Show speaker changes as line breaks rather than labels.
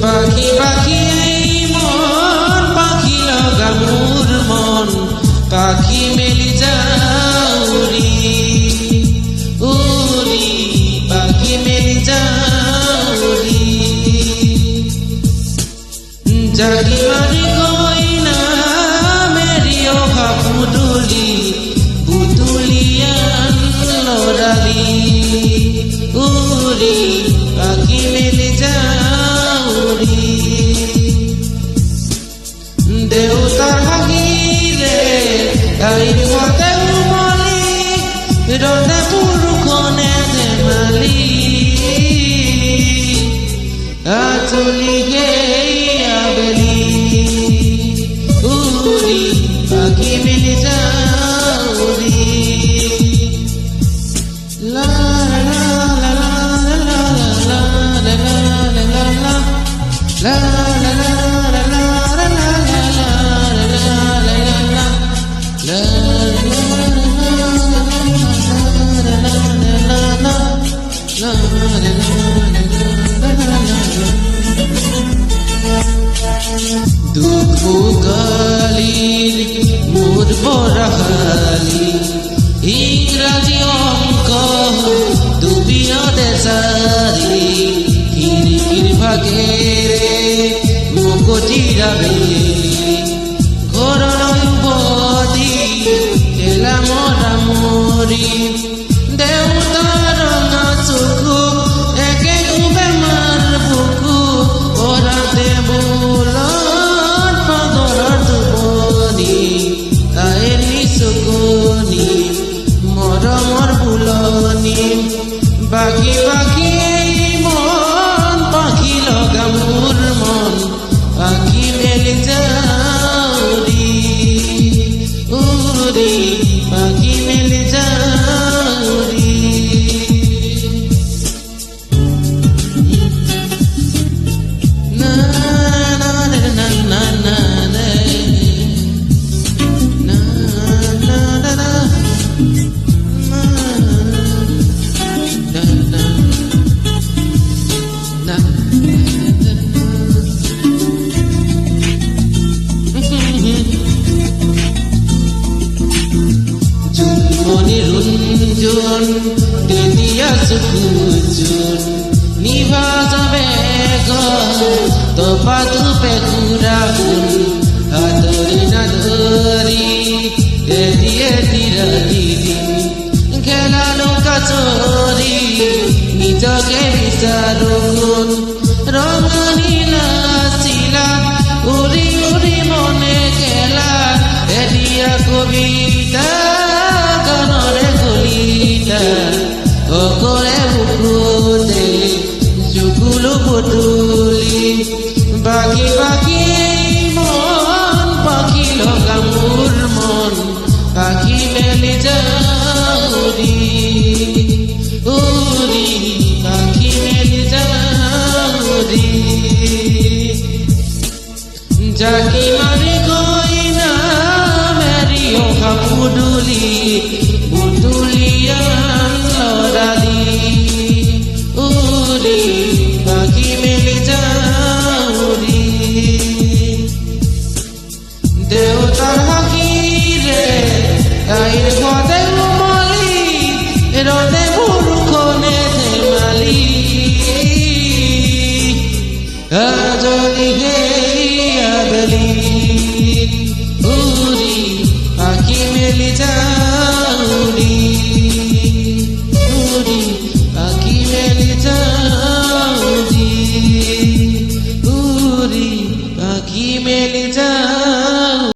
পাখি পাখি মন পাখি লগা মোর মন পাখি মেলি যাউরি উরি পাখি মেলি যাউরি জাগি মারি কইনা মেরিও ভাপুডুলি বুতুলিয়ান লড়ালি উরি পাখি মেলি যাউরি দেউতার হাগিলে আইন মতে উমলি রদে পুরুষনে ধেমালি আচলি গে আবেলি উরি পাখি মেলি যাউরি লা লা লা লা লা লা লা লা দুঃখ গালির মোর বরাহালি ইংরাজি অঙ্ক দুবিয়া দেশারি কিরকির ভাগে মুকটিরা বেলি ঘর বদি খেলা মরা মরি দেউতার রঙা চুকু একে বেমার বুকু ওরা দেবুল পাগলার দুবনি আইনি সুকুনি মরমর বুলনি বাকি বাকি মন পাখি লগা মোর মন পাখি মেলি যাউরি উরি পাখি মেলি যাউরি না না না না না রুঞ্জন দিয়া সুকুজুন নিভা যাবে তোপা তুপে ঘুরাগুন আদরি না ধরি দিয়ে দিদিন খেলা নৌকা চরি নিজকে বিচারুন রঙনীলা শিলা উড়ি উড়ি মনে খেলা এদিয়া কবিতা গানরে কলিতা অকরে বুকুতে চুকুলু পুতুলি বাকি বাকি মন পাখি লগা মোর মন পাখি মেলি যাউরি উরি পাখি মেলি যাউরি জাকি মারি কইনা মেরিও ভাপুডুলি বুতুলিয়ান লড়ালি উরি পাখি মেলি যাউরি দেউতার হাগিলে আইন মতে উমলি রদে পুরুষনে ধেমালি আজলি গে আবেলি